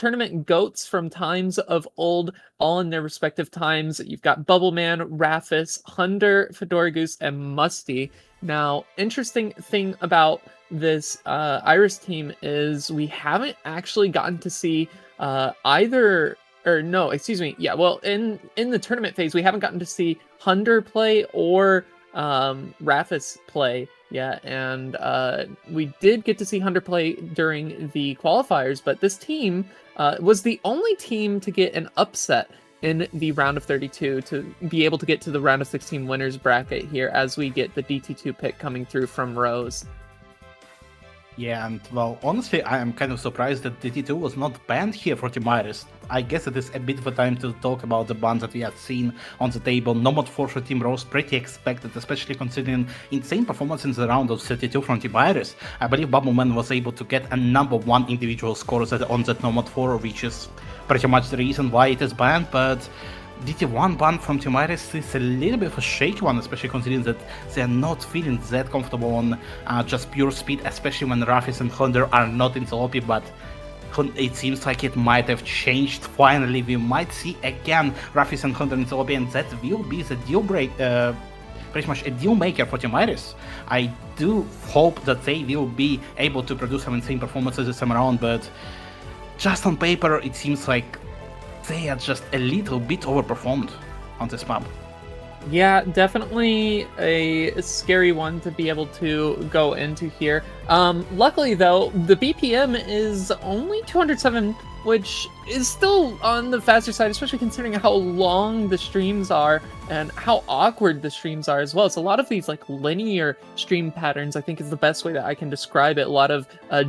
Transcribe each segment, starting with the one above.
tournament GOATs from times of old, all in their respective times. You've got Bubbleman, Rafis, Hunder, Fedora Goose, and Musty. Now, interesting thing about this Iris team is we haven't actually gotten to see either, or no, excuse me, yeah, well, in the tournament phase, we haven't gotten to see Hunder play or Rafis play. Yeah, and we did get to see Hunter play during the qualifiers, but this team was the only team to get an upset in the round of 32 to be able to get to the round of 16 winners bracket here as we get the DT2 pick coming through from Rose. Yeah, and well, honestly, I am kind of surprised that DT2 was not banned here for Team Iris. I guess it is a bit of a time to talk about the bans that we have seen on the table. Nomad 4 for Team Rose, pretty expected, especially considering insane performance in the round of 32 from Team Iris. I believe Bubbleman was able to get a #1 individual score on that Nomad 4, which is pretty much the reason why it is banned, but DT1 ban from Team Iris is a little bit of a shaky one, especially considering that they are not feeling that comfortable on just pure speed, especially when Rafis and Hunter are not in the lobby, but it seems like it might have changed. Finally, we might see again Rafis and Hunter in the lobby, and that will be the deal break, pretty much a deal maker for Team Iris. I do hope that they will be able to produce some insane performances this time around, but just on paper, it seems like they are just a little bit overperformed on this map. Yeah, definitely a scary one to be able to go into here. Luckily, though, the BPM is only 207, which is still on the faster side, especially considering how long the streams are and how awkward the streams are as well. It's a lot of these like linear stream patterns, I think is the best way that I can describe it. A lot of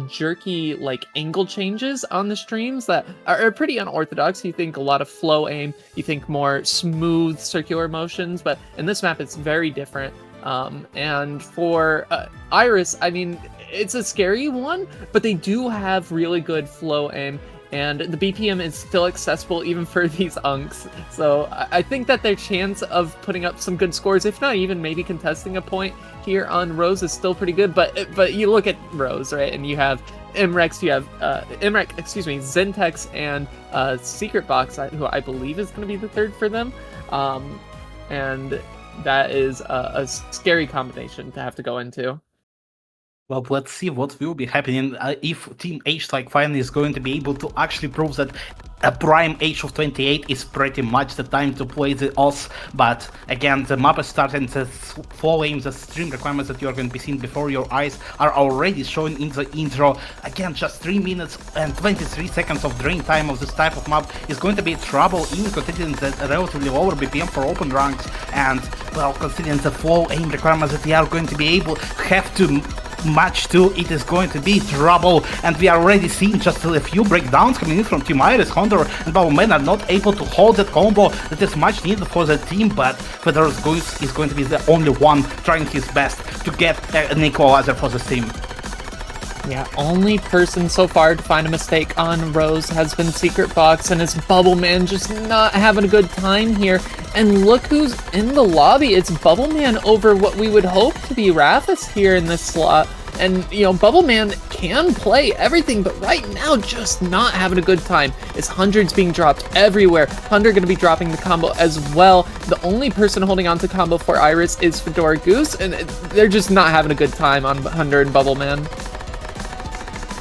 jerky like angle changes on the streams that are pretty unorthodox. You think a lot of flow aim, you think more smooth circular motions, but in this map it's very different. And for Iris, I mean, it's a scary one, but they do have really good flow aim, and the BPM is still accessible even for these unks. So I think that their chance of putting up some good scores, if not even maybe contesting a point here on Rose, is still pretty good. But you look at Rose, right, and you have Imrex, you have Zentex and Secret Box, who I believe is going to be the third for them, and that is a scary combination to have to go into. Well, let's see what will be happening if Team H finally is going to be able to actually prove that a prime age of 28 is pretty much the time to play the OS. But again, the map is starting, the flow aim, the stream requirements that you are going to be seeing before your eyes are already showing in the intro. Again, just 3 minutes and 23 seconds of drain time of this type of map is going to be trouble, even considering the relatively lower BPM for open ranks, and well, considering the flow aim requirements that we are going to be able have to match to, it is going to be trouble. And we are already seeing just a few breakdowns coming in from Team Iris. Hunter and Bubbleman are not able to hold that combo that is much needed for the team, but Fedora Goose is going to be the only one trying his best to get an equalizer for the team. Yeah, only person so far to find a mistake on Rose has been Secret Box, and it's Bubbleman just not having a good time here. And look who's in the lobby. It's Bubbleman over what we would hope to be Rafis here in this slot. And, you know, Bubbleman can play everything, but right now just not having a good time. His hundreds being dropped everywhere. Hunter going to be dropping the combo as well. The only person holding on to combo for Iris is Fedora Goose, and they're just not having a good time on Hunter and Bubbleman.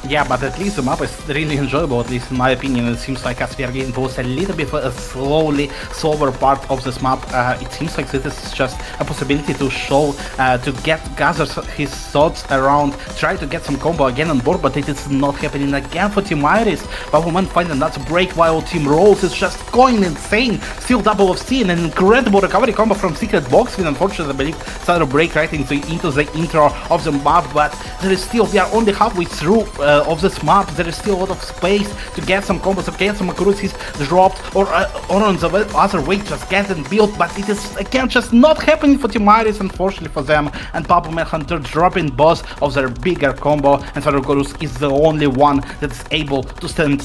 Yeah, but at least the map is really enjoyable, at least in my opinion. It seems like as we are getting towards a little bit of a slower part of this map, it seems like this is just a possibility to show, to gather his thoughts around, try to get some combo again on board, but it is not happening again for Team Iris. Bubbleman find another break while Team Rose is just going insane. Still double of C and an incredible recovery combo from Secret Box, and unfortunately I believe started a break right into the intro of the map, but there is still, we are only halfway through of this map. There is still a lot of space to get some combos, to get some accuracies dropped, or on the other way just getting built, but it is again just not happening for Team Iris, unfortunately for them, and Bubbleman Hunter dropping both of their bigger combo, and Fedora is the only one that is able to stand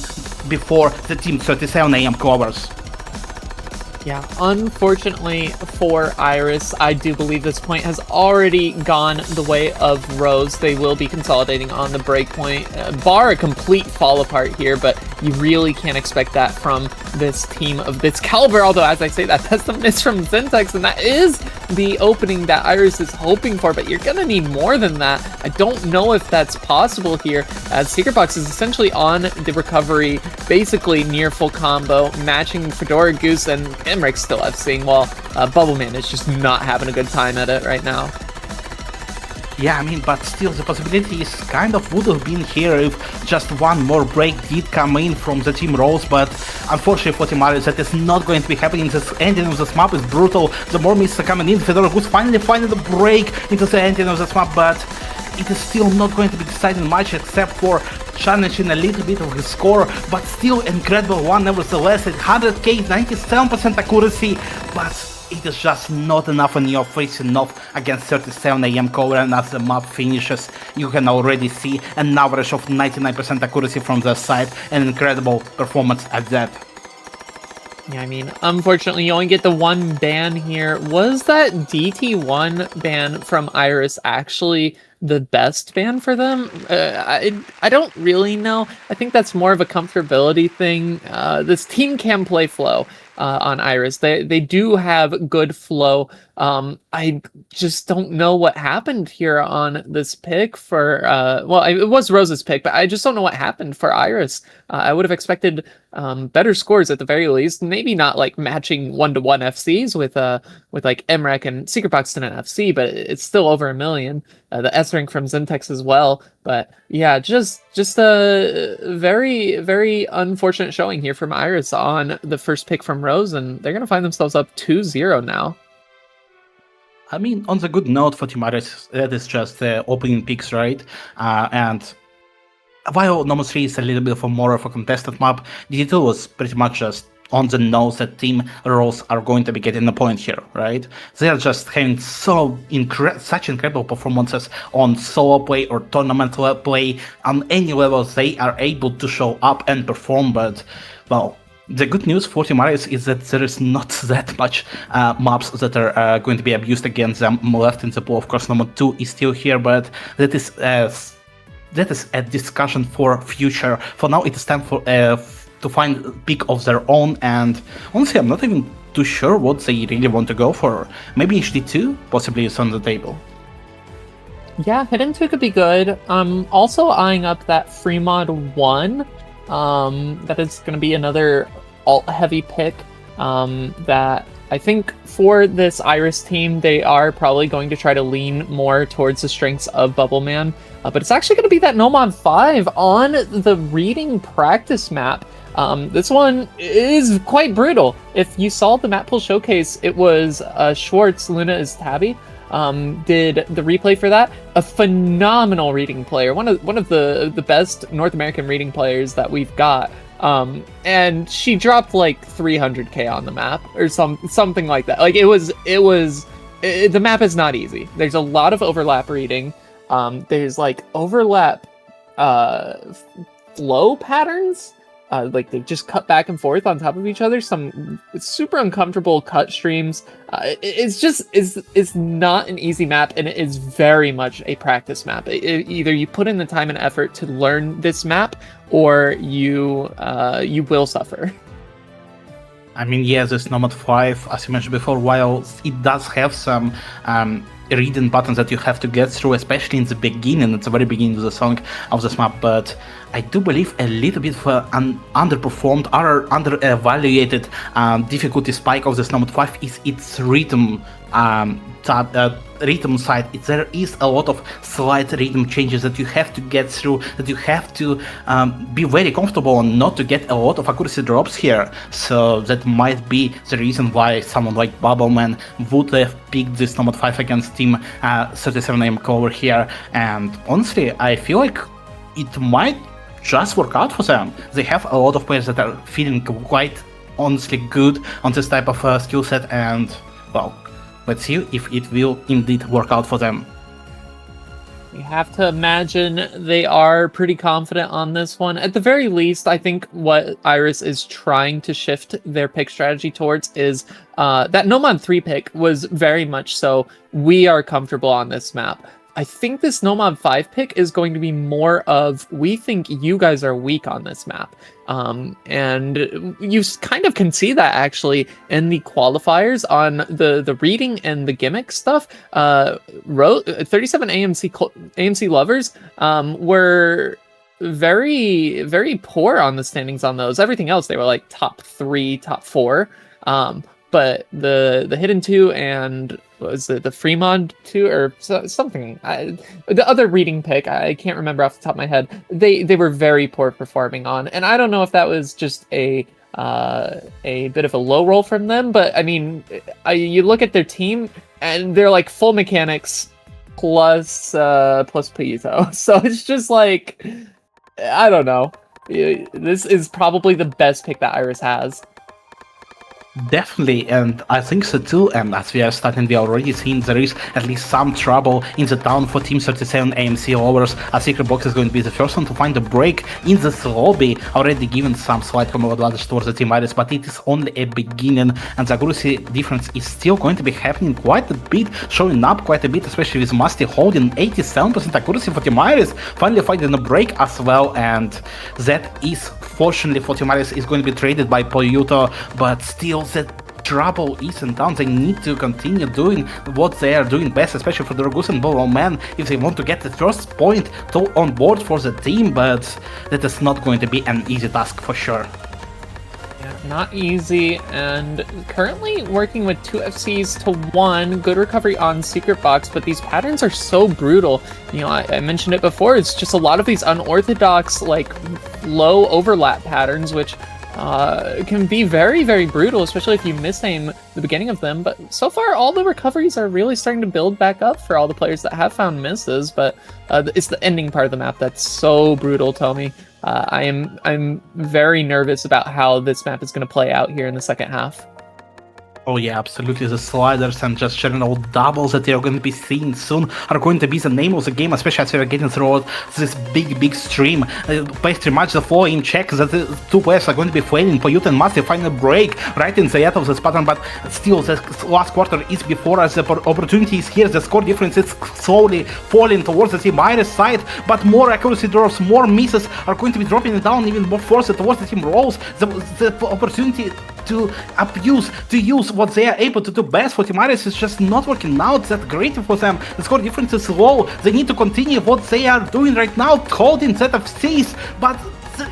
before the Team 37AM Clovers. Yeah, unfortunately for Iris, I do believe this point has already gone the way of Rose. They will be consolidating on the break point, bar a complete fall apart here, but You really can't expect that from this team of this caliber, although as I say that, that's the miss from Zintex, and that is the opening that Iris is hoping for, but you're gonna need more than that. I don't know if that's possible here, as Secretbox is essentially on the recovery, basically near full combo, matching Fedora Goose and Emmerich still FCing, while Bubbleman is just not having a good time at it right now. Yeah, I mean, but still the possibility is kind of would have been here if just one more break did come in from the Team Rose, but unfortunately for Team Iris that is not going to be happening. This ending of this map is brutal. The more misses are coming in, Fedora Goose finally finding the break into the ending of this map, but it is still not going to be deciding much except for challenging a little bit of his score, but still incredible one nevertheless at 100k, 97% accuracy, but it is just not enough when you're facing off against 37AMCLOVERS, and as the map finishes, you can already see an average of 99% accuracy from their side, an incredible performance at that. Yeah, I mean, unfortunately, you only get the one ban here. Was that DT1 ban from Iris actually the best ban for them? I don't really know. I think that's more of a comfortability thing. This team can play flow on Iris. They do have good flow. I just don't know what happened here on this pick for, well, it was Rose's pick, but I just don't know what happened for Iris. I would have expected better scores at the very least. Maybe not like matching 1-to-1 FCs with like Emmerich and Secretbox didn't FC, but it's still over 1 million. The S rank from Zintex as well. But yeah, just a very, very unfortunate showing here from Iris on the first pick from Rose, and they're gonna find themselves up 2-0 now. I mean, on the good note for Team Iris, that is just the opening picks, right? And while Nomos 3 is a little bit of a more of a contested map, DT2 was pretty much just on the nose that Team Rose are going to be getting a point here, right? They are just having such incredible performances on solo play or tournament play. On any level, they are able to show up and perform, but, well, the good news for Team Iris is that there is not that much maps that are going to be abused against them left in the pool. Of course, number 2 is still here, but that is a discussion for future. For now, it is time for to find a pick of their own, and honestly, I'm not even too sure what they really want to go for. Maybe HD2 possibly is on the table. Yeah, Hidden 2 could be good. Also eyeing up that Free Mod 1. That is going to be another alt-heavy pick that I think for this Iris team, they are probably going to try to lean more towards the strengths of Bubbleman. But it's actually going to be that Nomon 5 on the reading practice map. This one is quite brutal. If you saw the map pool showcase, it was Schwartz, Luna is Tabby, did the replay for that. A phenomenal reading player, one of the best North American reading players that we've got. And she dropped like 300k on the map or something like that. Like the map is not easy. There's a lot of overlap reading. There's like overlap flow patterns. Like they just cut back and forth on top of each other. Some super uncomfortable cut streams. It's not an easy map, and it is very much a practice map. Either you put in the time and effort to learn this map, or you will suffer. I mean, yeah, this Nomad 5, as you mentioned before, while it does have some reading buttons that you have to get through, especially in the beginning, at the very beginning of the song of this map, but I do believe a little bit of an underperformed or under-evaluated difficulty spike of this Nomad 5 is its rhythm rhythm side. There is a lot of slight rhythm changes that you have to get through, that you have to be very comfortable on, not to get a lot of accuracy drops here. So that might be the reason why someone like Bubbleman would have picked this Nomad 5 against Team 37AMCLOVERS here. And honestly, I feel like it might just work out for them. They have a lot of players that are feeling quite honestly good on this type of skill set, and well, let's see if it will indeed work out for them. You have to imagine they are pretty confident on this one. At the very least, I think what Iris is trying to shift their pick strategy towards is that Nomon 3 pick was very much so, we are comfortable on this map. I think this Nomad 5 pick is going to be more of, we think you guys are weak on this map. And you kind of can see that actually in the qualifiers on the reading and the gimmick stuff. 37 AMC lovers were very, very poor on the standings on those. Everything else, they were like top 3, top 4. But the Hidden 2 and was it the Fremont 2 or something? The other reading pick, I can't remember off the top of my head. They were very poor performing on, and I don't know if that was just a bit of a low roll from them. But I mean, you look at their team and they're like full mechanics plus Pieto. So it's just like, I don't know. This is probably the best pick that Iris has. Definitely, and I think so too, and as we are starting, we already seen there is at least some trouble in the town for Team 37 AMC lovers. A secret box is going to be the first one to find a break in this lobby, already given some slight combo advantage towards the Team Iris, but it is only a beginning, and the accuracy difference is still going to be happening quite a bit, showing up quite a bit, especially with Musty holding 87% accuracy for Team Iris, finally finding a break as well, and that is, fortunately for Team Iris, is going to be traded by Poyuto, but still the trouble is in town. They need to continue doing what they are doing best, especially for the Goose and Bowman, if they want to get the first point on board for the team, but that is not going to be an easy task for sure. Yeah, not easy, and currently working with 2 FCs to 1, good recovery on Secret Box, but these patterns are so brutal. You know, I mentioned it before, it's just a lot of these unorthodox, like, low overlap patterns, which can be very, very brutal, especially if you misaim the beginning of them. But so far, all the recoveries are really starting to build back up for all the players that have found misses. But it's the ending part of the map that's so brutal, Tommy. I'm very nervous about how this map is going to play out here in the second half. Oh yeah, absolutely. The sliders and just general doubles that you're going to be seeing soon are going to be the name of the game, especially as we're getting through this big stream. Pretty much the following check that the 2 players are going to be failing. Poyuto and Masti find a break right in the end of this pattern, but still the last quarter is before us. The opportunity is here. The score difference is slowly falling towards the Team Iris side, but more accuracy drops, more misses are going to be dropping it down even more forced towards the Team Rolls. The opportunity to use what they are able to do best for Team Iris is just not working out that great for them. The score difference is low. They need to continue what they are doing right now, holding set of Cs, but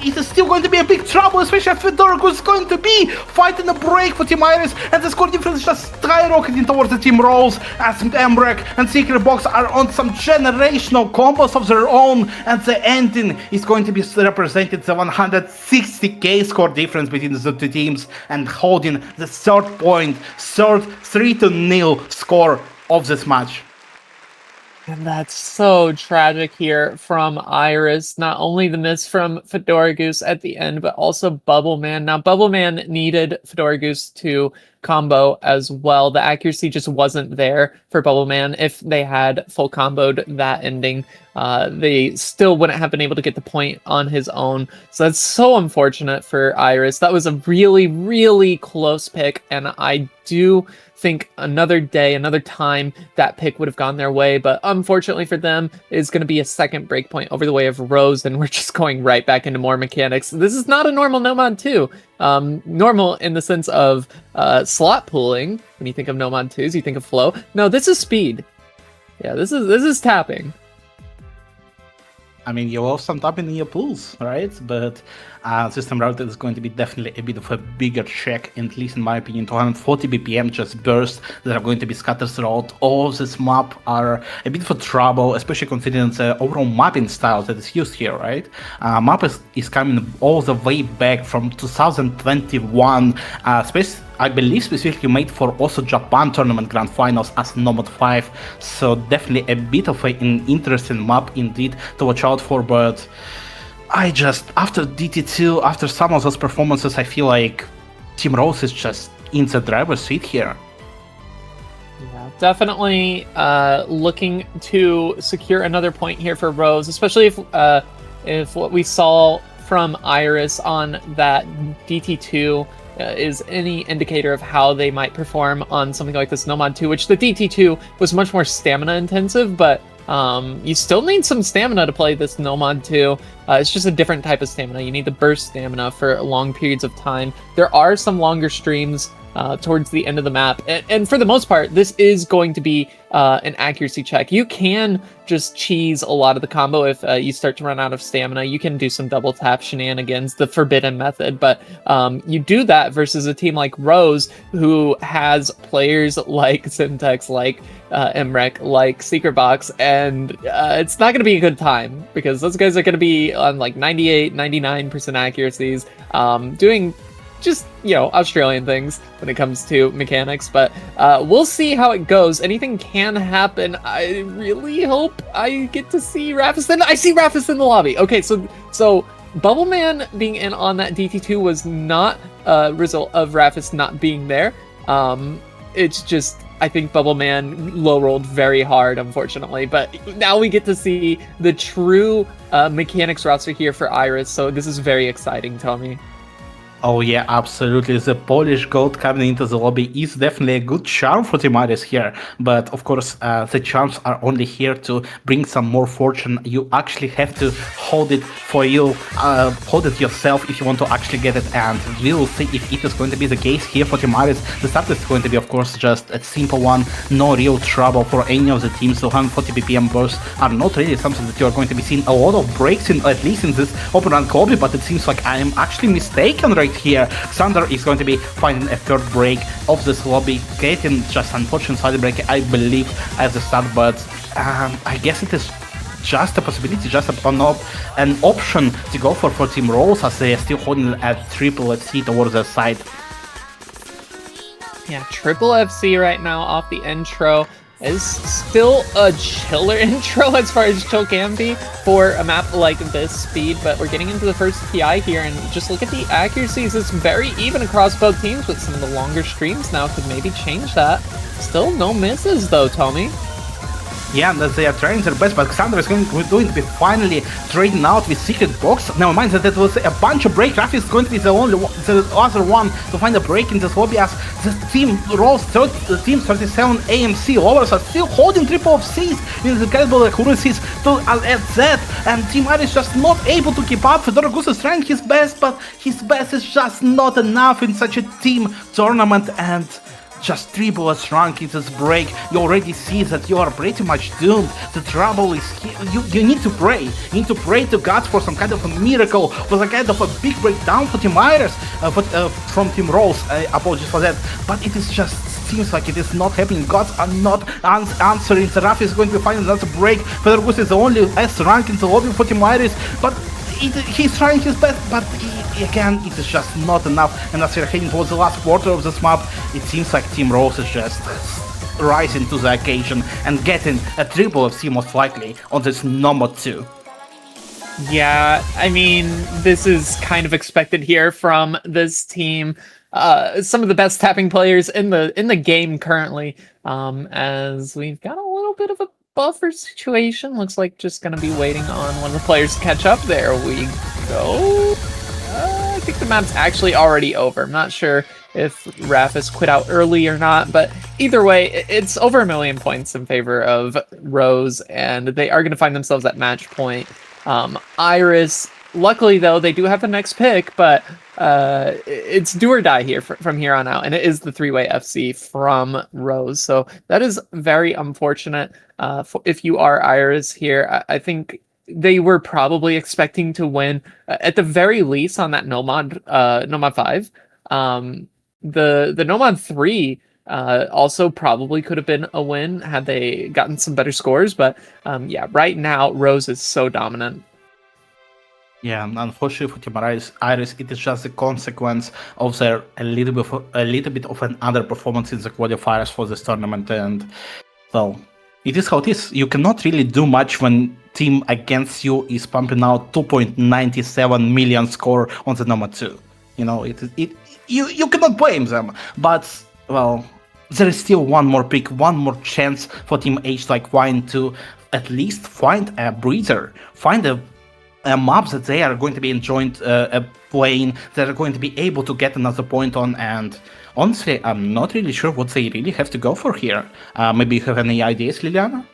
it is still going to be a big trouble, especially if Fedorgo is going to be fighting a break for Team Iris, and the score difference is just skyrocketing towards the Team Rolls as Embrek and Secret Box are on some generational combos of their own, and the ending is going to be represented the 160k score difference between the 2 teams, and holding the third 3-0 score of this match. And that's so tragic here from Iris. Not only the miss from Fedorgoose at the end, but also Bubbleman. Now, Bubbleman needed Fedorgoose to combo as well. The accuracy just wasn't there for Bubbleman. If they had full comboed that ending, they still wouldn't have been able to get the point on his own. So that's so unfortunate for Iris. That was a really, really close pick, and I do think another day, another time, that pick would have gone their way, but unfortunately for them, it's going to be a second breakpoint over the way of Rose, and we're just going right back into more mechanics. This is not a normal Nomad 2. Normal in the sense of slot pooling. When you think of Nomad 2s, you think of flow. No, this is speed. Yeah, this is tapping. I mean, you love some tapping in your pools, right? But system router is going to be definitely a bit of a bigger check, and at least in my opinion, 240 BPM just bursts that are going to be scattered throughout all of this map are a bit of a trouble, especially considering the overall mapping style that is used here, right? Map is coming all the way back from 2021, I believe specifically made for also Japan tournament grand finals as Nomad 5, so definitely a bit of an interesting map indeed to watch out for, but I just, after DT2, after some of those performances, I feel like Team Rose is just in the driver's seat here. Yeah, definitely looking to secure another point here for Rose, especially if what we saw from Iris on that DT2 is any indicator of how they might perform on something like this Nomad 2, which the DT2 was much more stamina intensive, but You still need some stamina to play this Nomad too. It's just a different type of stamina. You need the burst stamina for long periods of time. There are some longer streams towards the end of the map, and for the most part, this is going to be an accuracy check. You can just cheese a lot of the combo if you start to run out of stamina. You can do some double tap shenanigans, the forbidden method, but you do that versus a team like Rose, who has players like Syntax, like Emrek, like Secret Box, and it's not going to be a good time because those guys are going to be on like 98, 99% accuracies, doing just, you know, Australian things when it comes to mechanics, but we'll see how it goes. Anything can happen. I really hope I get to see Rafis. I see Rafis in the lobby. Okay, so Bubbleman being in on that DT2 was not a result of Rafis not being there. It's just, I think Bubbleman low-rolled very hard, unfortunately, but now we get to see the true mechanics roster here for Iris, so this is very exciting, Tommy. Oh yeah, absolutely. The Polish gold coming into the lobby is definitely a good charm for Team Iris here. But of course, the charms are only here to bring some more fortune. You actually have to hold it for you, hold it yourself if you want to actually get it. And we will see if it is going to be the case here for Team Iris. The start is going to be, of course, just a simple one. No real trouble for any of the teams. The 140 BPM bursts are not really something that you are going to be seeing a lot of breaks in, at least in this open rank lobby. But it seems like I am actually mistaken right here. Xander is going to be finding a third break of this lobby, getting just unfortunate side break, I believe, at the start, but I guess it is just a possibility, just an option to go for Team Rose, as they are still holding at triple FC towards their side. Yeah, triple FC right now off the intro is still a chiller intro as far as chill can be for a map like this speed, but we're getting into the first PI here, and just look at the accuracies. It's very even across both teams, but some of the longer streams now could maybe change that. Still no misses though, Tommy. Yeah, they are trying their best, but Xander is going to be finally trading out with Secret Box. Never mind that was a bunch of break. Rafi is going to be the other one to find a break in this lobby, as the team Rose, team 37AMCLOVERS are still holding triple FCs in the incredible accuracies at that, and Team Iris just not able to keep up. Fedorogus is trying his best, but his best is just not enough in such a team tournament, and just triple as rank in this break. You already see that you are pretty much doomed. The trouble is you need to pray. You need to pray to God for some kind of a miracle, for some kind of a big breakdown for Team Iris, from Team Rose. Apologies for that, but it is just seems like it is not happening. Gods are not answering. The Rafi is going to find another break. Fedorogus is the only S rank in the lobby for Team Iris, but he's trying his best, but again, it is just not enough. And as we're heading towards the last quarter of this map, it seems like Team Rose is just rising to the occasion and getting a triple FC most likely on this number 2. Yeah, I mean, this is kind of expected here from this team. Some of the best tapping players in the game currently, as we've got a little bit of a buffer situation. Looks like just gonna be waiting on one of the players to catch up. There we go. I think the map's actually already over. I'm not sure if Rafis quit out early or not, but either way, it's over 1 million points in favor of Rose, and they are going to find themselves at match point. Iris, luckily though, they do have the next pick, but it's do or die here from here on out, and it is the 3-way FC from Rose, so that is very unfortunate if you are Iris here. I think they were probably expecting to win at the very least on that Nomad 5. The Nomad 3 also probably could have been a win had they gotten some better scores, but yeah, right now Rose is so dominant. Yeah, unfortunately for Team Iris, it is just a consequence of their a little bit of an underperformance in the qualifiers for this tournament, and well, it is how it is. You cannot really do much when team against you is pumping out 2.97 million score on the number 2. You know, you cannot blame them. But well, there is still one more pick, one more chance for Team H like Wine to at least find a breather, find a map that they are going to be enjoying playing, that are going to be able to get another point on. And honestly, I'm not really sure what they really have to go for here. Maybe you have any ideas, Liliana?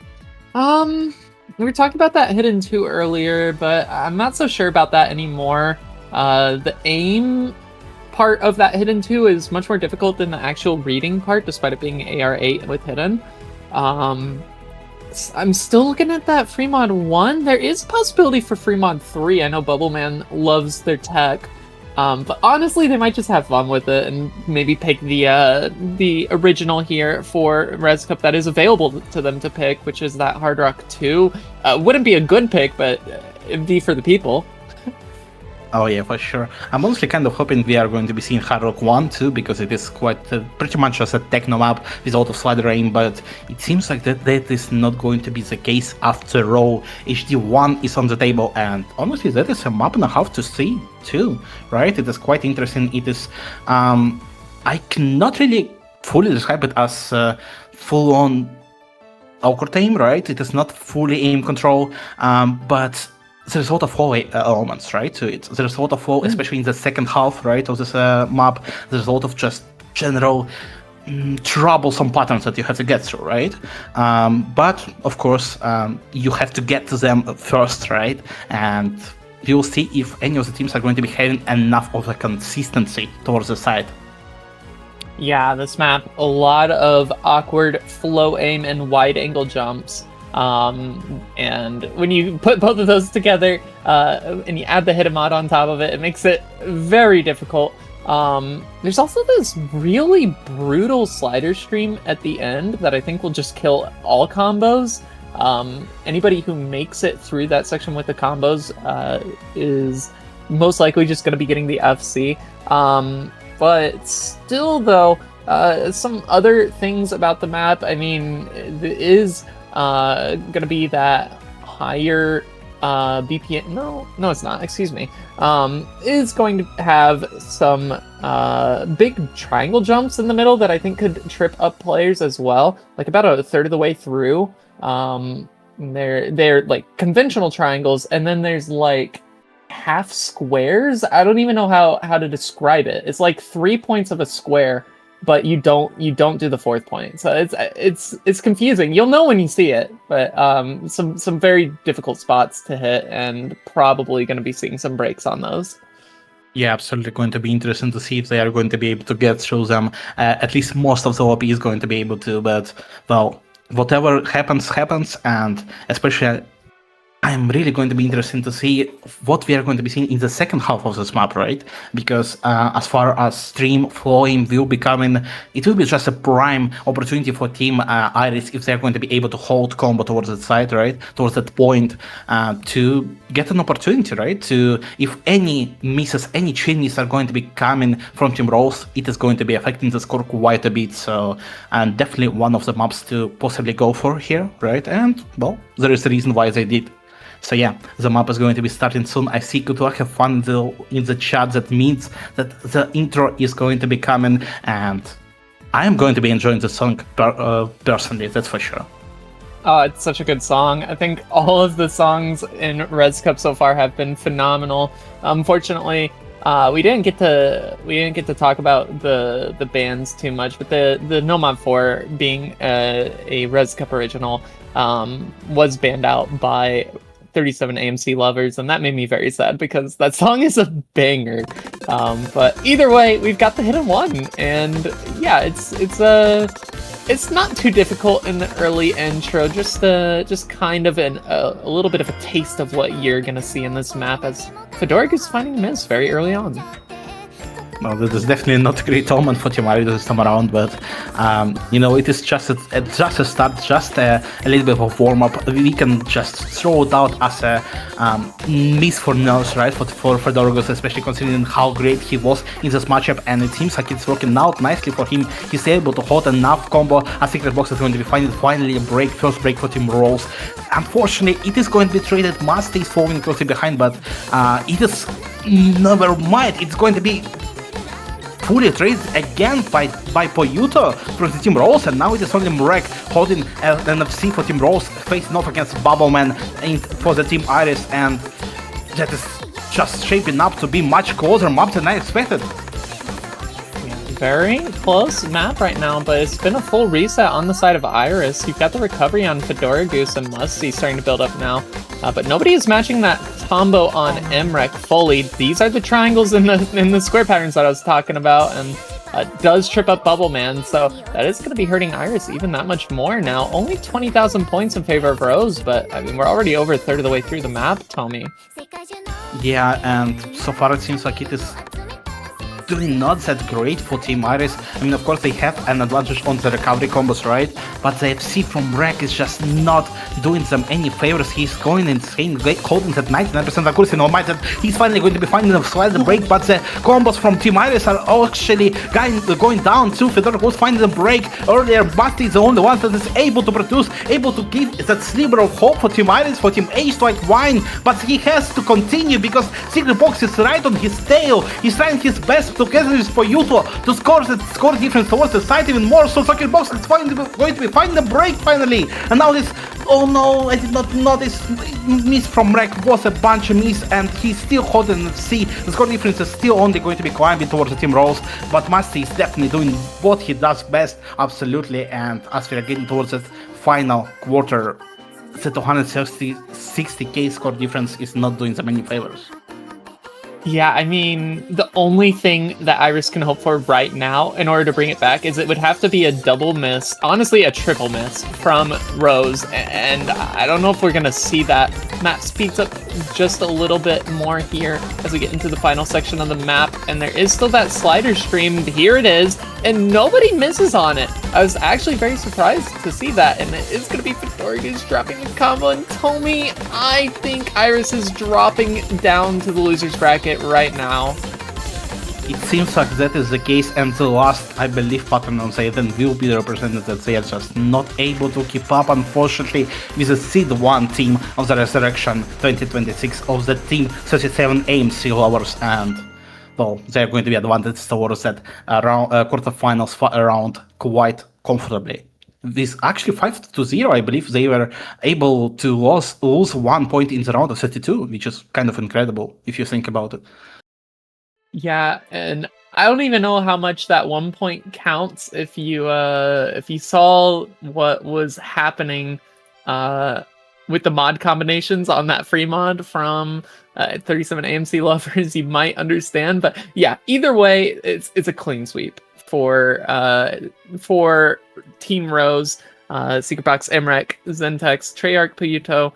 We were talking about that hidden 2 earlier, but I'm not so sure about that anymore. The aim part of that hidden 2 is much more difficult than the actual reading part, despite it being AR8 with hidden. I'm still looking at that Fremont 1. There is possibility for Fremont 3. I know Bubbleman loves their tech. But honestly, they might just have fun with it and maybe pick the original here for Res Cup that is available to them to pick, which is that Hard Rock 2. Wouldn't be a good pick, but it'd be for the people. Oh yeah, for sure. I'm honestly kind of hoping we are going to be seeing Hard Rock 1 too, because it is quite pretty much just a techno map with a lot of slider aim, but it seems like that is not going to be the case after all. HD1 is on the table, and honestly that is a map and a half to see too, right? It is quite interesting. It is, I cannot really fully describe it as full-on awkward aim, right? It is not fully aim control, but there's a lot of flow elements, right, to it. There's a lot of flow, especially in the second half, right, of this map. There's a lot of just general troublesome patterns that you have to get through, right? But, of course, you have to get to them first, right? And you'll see if any of the teams are going to be having enough of a consistency towards the side. Yeah, this map, a lot of awkward flow aim and wide angle jumps. And when you put both of those together, and you add the hidden mod on top of it, it makes it very difficult. There's also this really brutal slider stream at the end that I think will just kill all combos. Anybody who makes it through that section with the combos is most likely just going to be getting the FC. But still, though, some other things about the map, I mean, it is gonna be that higher BPM. No, it's not. Excuse me. Is going to have some big triangle jumps in the middle that I think could trip up players as well. Like about a third of the way through. They're like conventional triangles, and then there's like half squares. I don't even know how to describe it. It's like 3 points of a square, but you don't do the fourth point, so it's confusing. You'll know when you see it, but some very difficult spots to hit, and probably going to be seeing some breaks on those. Yeah, absolutely going to be interesting to see if they are going to be able to get through them. At least most of the OP is going to be able to, but well, whatever happens, and especially I'm really going to be interested to see what we are going to be seeing in the second half of this map, right? Because as far as stream flowing will be coming, it will be just a prime opportunity for Team Iris if they're going to be able to hold combo towards that side, right? Towards that point to get an opportunity, right? To, if any misses, any changes are going to be coming from Team Rose, it is going to be affecting the score quite a bit. So, and definitely one of the maps to possibly go for here, right? And, well, there is a reason why they did. So yeah, the map is going to be starting soon. I see good luck, have fun in the chat. That means that the intro is going to be coming, and I am going to be enjoying the song personally, that's for sure. Oh, it's such a good song. I think all of the songs in Res Cup so far have been phenomenal. Unfortunately, we didn't get to talk about the bands too much, but the No Mod 4 being a Res Cup original was banned out by 37AMCLOVERS, and that made me very sad because that song is a banger. But either way, we've got the hidden one, and yeah, it's not too difficult in the early intro. Just kind of a little bit of a taste of what you're gonna see in this map as Fedoric is finding miss very early on. Well, this is definitely not a great omen for Team Iris this time around, but you know, it is just a start, just a little bit of a warm-up. We can just throw it out as a miss for Nurse, right, for Fedorgos, especially considering how great he was in this matchup, and it seems like it's working out nicely for him. He's able to hold enough combo. A Secret Box is going to be finally a first break for Team Rose. Unfortunately, it is going to be traded. Master is falling closely behind, but it is, never mind, it's going to be fully traded again by Poyuto from the Team Rose, and now it is only Murek holding an NFC for Team Rose, facing off against Bubbleman for the Team Iris, and that is just shaping up to be much closer map than I expected. Very close map right now, but it's been a full reset on the side of Iris. You've got the recovery on Fedora Goose and Musty starting to build up now. But nobody is matching that combo on Emrek fully. These are the triangles in the square patterns that I was talking about, and does trip up Bubble Man, so that is going to be hurting Iris even that much more now. Only 20,000 points in favor of Rose, but I mean, we're already over a third of the way through the map, Tommy. Yeah, and so far it seems like it is doing not that great for Team Iris. I mean, of course, they have an advantage on the recovery combos, right? But the FC from Rek is just not doing them any favors. He's going insane, holding that 99% accuracy. No matter that he's finally going to be finding a slight break, but the combos from Team Iris are actually going down too. Fedora was finding the break earlier, but he's the only one that is able to produce, able to give that sliver of hope for Team Iris, for Team H to like whine. But he has to continue because Secret Box is right on his tail. He's trying his best together is for you to score difference towards the side even more. So Secret Box is going to be finding the break finally. And now this, oh no, I did not notice, miss from Rek was a bunch of miss, and he's still holding the C. The score difference is still only going to be climbing towards the Team Rose, but Musty is definitely doing what he does best, absolutely. And as we are getting towards the final quarter, the 260k score difference is not doing them any favors. Yeah, I mean, the only thing that Iris can hope for right now in order to bring it back is it would have to be a double miss, honestly a triple miss from Rose, and I don't know if we're going to see that. Map speeds up just a little bit more here as we get into the final section of the map, and there is still that slider stream. Here it is, and nobody misses on it. I was actually very surprised to see that, and it is going to be Fedora Goose dropping the combo, and Tommy, I think Iris is dropping down to the loser's bracket right now. It seems like that is the case, and the last, I believe, pattern on Satan will be the representative that they are just not able to keep up, unfortunately, with the Seed 1 team of the Resurrection 2026 of the team 37AMCLOVERS, and well, they're going to be advantaged towards that quarterfinals round quite comfortably. This actually 5-0, I believe they were able to lose 1 point in the round of 32, which is kind of incredible if you think about it. Yeah, and I don't even know how much that 1 point counts if you saw what was happening with the mod combinations on that free mod from 37AMCLOVERS, you might understand. But yeah, either way, it's a clean sweep for Team Rose, Secret Box, Emrek, Zentex, Treyarch, Payuto.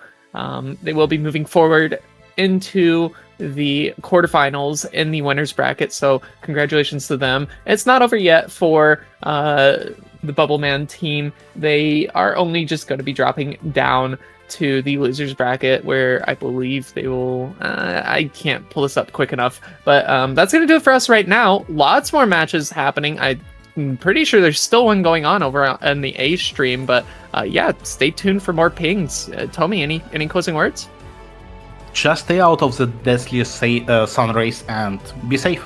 They will be moving forward into the quarterfinals in the winners bracket, so congratulations to them. It's not over yet for the Bubble Man team. They are only just going to be dropping down to the losers bracket, where I believe they will I can't pull this up quick enough, but that's going to do it for us right now. Lots more matches happening. I'm pretty sure there's still one going on over in the A stream, but yeah, stay tuned for more pings. Tommy, any closing words? Just stay out of the deathly sun rays and be safe.